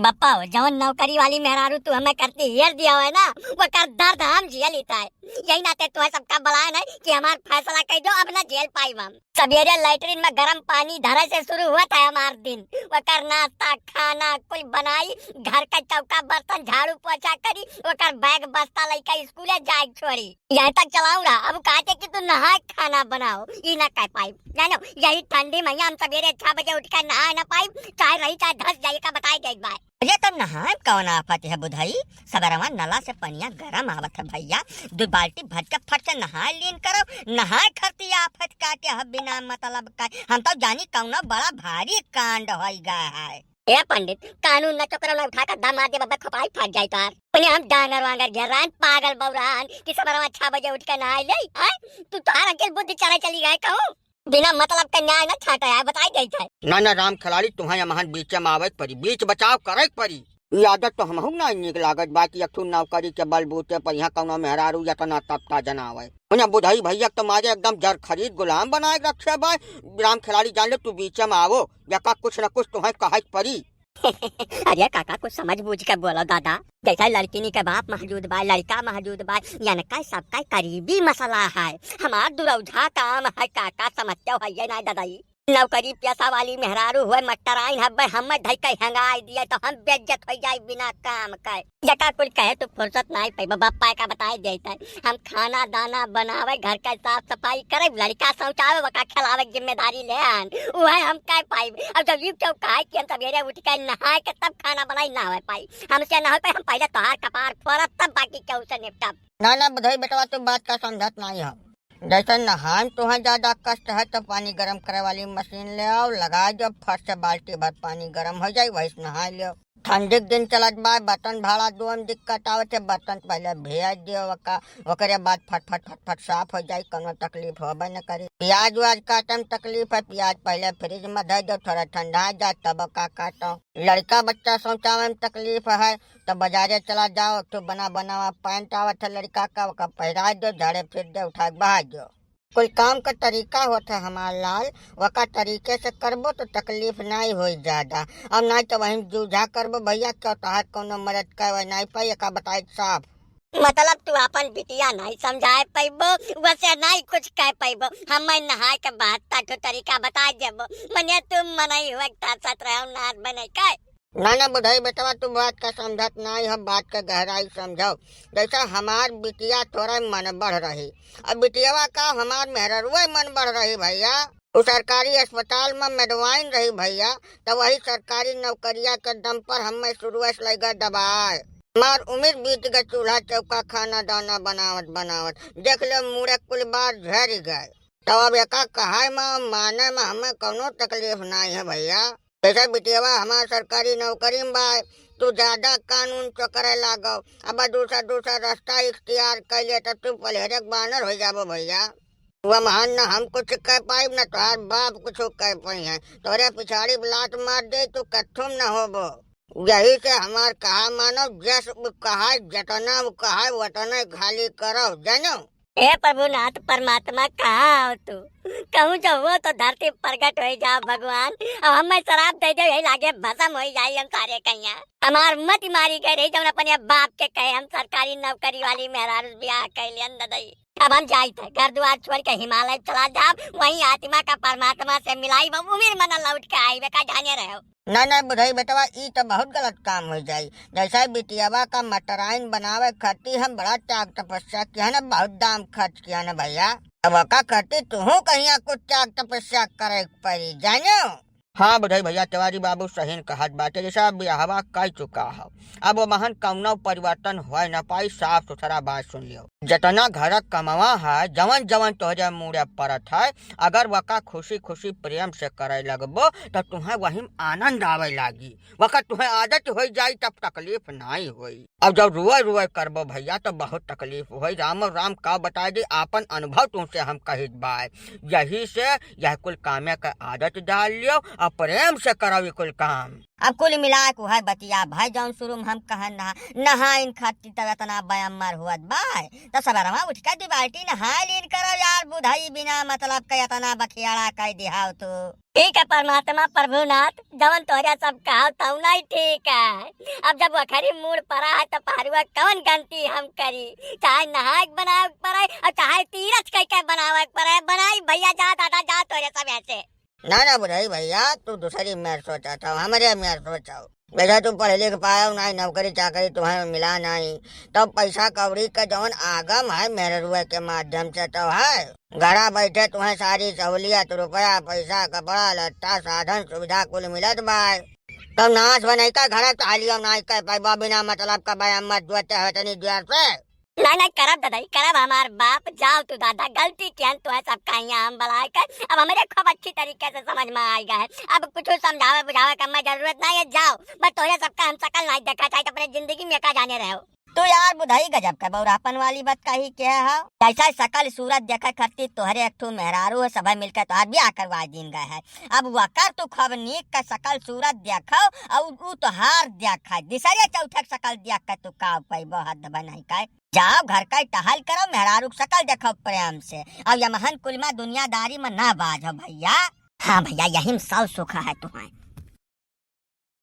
बप्पा जवन नौकरी वाली मेहरारू तू हमें करती हेर दिया है ना, वो कर दर्द हम झेल लेता है। यही नाते तुम्हें सबका बलान है कि हमार फैसला कह दो, अब ना झेल पाई हम। सवेरे लैट्रिन में गर्म पानी धरे से शुरू हुआ था हमार दिन। वो कर नाश्ता खाना कुल बनाई, घर का चौका बर्तन झाड़ू पोछा करी, वो कर बैग बस्ता लेकर स्कूले जाए छोड़ी। यहाँ तक चलाऊ रहा, अब कहते कि तू नहाए खाना बनाओ, ये ना कह पाई। जानो यही ठंडी में हम सवेरे 6 बजे उठ कर नहा ना पाई, चाहे रही चाहे धस जाइए का बताई गई बात। ये तो नहाए कौन आफत है बुधाई, सबरवा नला से पनिया गरम आवत है भैया, 2 बाल्टी भर के फट से नहाए लीन करो। नहाए खरती आफत का के हम बिना मतलब का, हम तो जानी कौनो बड़ा भारी कांड हो गया है। ए पंडित, कानून न चक्कर उठा कर दामाद बाबा खपाई फट जाए तार। उन्हें हम डांगर वांगर घेरान पागल बौरान कि सबरवा 6 बजे उठ कर नहाए ले। तू तार अंकेल बुद्धि चला चली गए कहूं, बिना मतलब का न्याय न छाटा है बताई गई है। ना राम खिलाड़ी तुम्हारे महान बीच में आवे परी, बीच बचाव करे परी। ये आदत तो हम ना निक लागत, बाकी अखू नौकरी के बलबूते पर यहाँ कौनो मेहरारू या तना तपता जनावे। उन्हें बुधाई भैया तो मारे एकदम जर खरीद गुलाम बनाए रखे भाई। राम खिलाड़ी जान ले तू बीच में आवो, या का कुछ न कुछ तुम्हें कहे परी। अरे काका कुछ समझ बूझ के बोलो दादा, जैसा लड़किनी के बाप महजूद बा, लड़का महजूद बा, यानी का सबका करीबी मसला है। हमार दुरौझा काम है काका, समझते हो ये ना दादाई। नौकरी पैसा वाली मेहरारू हुए मटराइन हब्बे हम धई के हंगाई दिए तो हम बेइज्जत हो जाए बिना काम के। जका कुल कहे तो फुर्सत नहीं पाई, बापा का बताए देता है। हम खाना दाना बनावे, घर का साफ सफाई करे, लड़का शौचावे वका खिलावे जिम्मेदारी ले आन, वह हम कह पाई। अब जब यूं क्यों कहे कि हम सवेरे उठ के नहाए के तब खाना बनाई ना हो पाई, हमसे ना हो पाई। हम पहले तोहार कपार फोड़ब तब बाकी के उसे निपटब। ना बुधाई बेटवा तुम बात का समझत नहीं हो। जैसे नहान तुम्हें ज्यादा कष्ट है तो पानी गर्म करे वाली मशीन ले आओ, लगा दो, फट से बाल्टी भर पानी गर्म हो जाए, वही नहा लियो। ठंडी दिन चलत बा, बर्तन भाड़ा दो में दिक्कत आवे थे, बर्तन पहले भेज दियो ओकरे बाद फट साफ हो जाए, कोनो तकलीफ होबे न करी। प्याज व्याज काटे में तकलीफ है, प्याज पहले फ्रिज में धर दो, थोड़ा ठंडा जाए तब का काटो। लड़का बच्चा शौचावे में तकलीफ है तो बाजारे चला जाओ, तो बनावा पैंट आवत है लड़का का, वका पहरा दो, झाड़े फिर दे, उठा के बहा दो। कोई काम का तरीका होता है हमार लाल, वका तरीके से करबो तो तकलीफ नहीं हो ज्यादा। अब नहीं तो वही जूझा करबो भैया, क्यों तोहार कोनो मदद कर नहीं पाई का बताए साफ। मतलब तू अपन बिटिया नहीं समझाए पैबो, वैसे नहीं कुछ कह पैबो। हम नहाए के बाद तो तरीका बता देबो, मने तुम मनई हुआ सत रहो नार बने का। ना बुधाई बेटवा तू बात का समझत नहीं है, बात का गहराई समझो। जैसा हमार बिटिया थोड़ा मन बढ़ रही, अब बिटियावा का हमार मेहरुआ मन बढ़ रही भैया। वो सरकारी अस्पताल में मेडवाइन रही भैया, तो वही सरकारी नौकरिया के दम पर हमें शुरू से लगा दबाए। हमार उम्र बीत गए चूल्हा चौका खाना दाना बनावत देख लो मुड़े कुल बार झड़ गए। तो अब एका कहा माने में हमें कोनो तकलीफ नहीं है भैया। जैसे बिटियावा हमार सरकारी नौकरी में बा, तू ज्यादा कानून चकरे लागो, अब दूसरा रास्ता इख्तियार कर लिया तो तू पलहरे बानर हो जाबो भैया। वह महान न हम कुछ कह पाई न तोहार बाप कुछ कह पाई है, तोरे पिछाड़ी लात मार दे तू कथुम न होबो। यही से हमार कहा मानो, जस कहा जतना कहा वतना खाली करो जानो। हे प्रभुनाथ परमात्मा कहाँ हो तू, कहूँ जो वो तो धरती प्रकट हो जा भगवान। अब हमें शराब दे दो, यही लागे भस्म हो जाए हम सारे कहिया। हमार मत मारी गए रही जब अपने बाप के कहे हम सरकारी नौकरी वाली मेहरारू ब्याह कैलियन दई। अब हम जाए थे घर द्वार छोड़ के हिमालय चला जाओ, वहीं आत्मा का परमात्मा से मिलाई, वो उम्र मन लौट के आई वे का जाने रहो। ना बुधाई बेटवा ई तो बहुत गलत काम हो जाये। जैसा बिटियावा का मटराइन बनावे खर्ची हम बड़ा त्याग तपस्या किया न, बहुत दाम खर्च किया न भैया। अब का करती तू कहीं कुछ त्याग तपस्या करे पड़ी जानो। हाँ बुधाई भैया तिवारी बाबू सही कहत बाटे, जैसा ब्याहवा कर चुका है, अब वो महान कौनो परिवर्तन हो न पाई। साफ सुथरा बात सुन लियो, जतना घर कमावा है जवन जवन तोहरे मुड़े पड़त है, अगर वका खुशी खुशी प्रेम से करे लगबो तो तुम्हें वही आनंद आवे लागी, वका तुम्हें आदत हो जाई तब तकलीफ नहीं होई। अब जब रुए करबो भैया तो बहुत तकलीफ होई। राम का बताए दी आपन अनुभव तुमसे हम कहित बाय, यही से यह कुल कामे का आदत डाल लियो। अब प्रेम से करो ये कुल काम। अब कुल मिला के है बतिया भाई जौन शुरू में हम कहन नहा इन खाती तब इतना बयम्मर हुआ बाय तो सबरमा उठ के 2 बाल्टी नहा लीन करो यार बुधाई बिना मतलब का इतना बखियाड़ा कह दिहाओ तो ठीक है परमात्मा प्रभुनाथ जवन तोहरा सब कहा तौ नहीं ठीक है। अब जब वखरी मूड पड़ा है तो पहरुआ कौन गलती हम करी चाहे नहाए बनाए पड़े और चाहे तीरथ कह के बनावे पड़े बनाई भैया जा दादा जा तोरे सब ऐसे ना बुढ़ाई भैया तू दूसरी मेर सोचा था हमारे मेर सोचाओ बेटा तुम पढ़े लिख पाया नहीं नौकरी चाकरी तुम्हें मिला नहीं तो पैसा कौड़ी का जौन आगम है मेरे रुए के माध्यम से तो है घरा बैठे तुम्हें सारी सहूलियत रुपया पैसा कपड़ा लत्ता साधन सुविधा कुल मिलत बाय तब नाश बनाई का घर तालियों नहीं कह पाई बिना मतलब का बयान मत दुआते है तनी देर से नहीं करब दादा करब हमार बाप जाओ तू दादा गलती किया तो है सब कहिया हम बलाए कर अब हमारे खूब अच्छी तरीके से समझ में आएगा है अब कुछ समझावे बुझावे का मैं जरूरत नहीं है जाओ बस तोरे सबका हम शकल नहीं देखा चाहे अपने जिंदगी में का जाने रहो तो यार बुधाई गजब का बौरापन वाली बात कही क्या है ऐसा शकल सूरत देखा करती तोहरे एक ठो मेहरारू है सब मिलकर तो ब्याह करवा दिन गए है अब वकर तू खब नीक का शकल सूरत देखो और तो हार देखा दिसरे चौथे शकल देख कर तू का पैबो हद बनाई का जाओ घर का टहल करो मेहरारू शकल देखो प्रेम से और यमहन कुल में दुनियादारी में ना बाजो भैया। हाँ भैया यही में सब सुख है तुम्हें।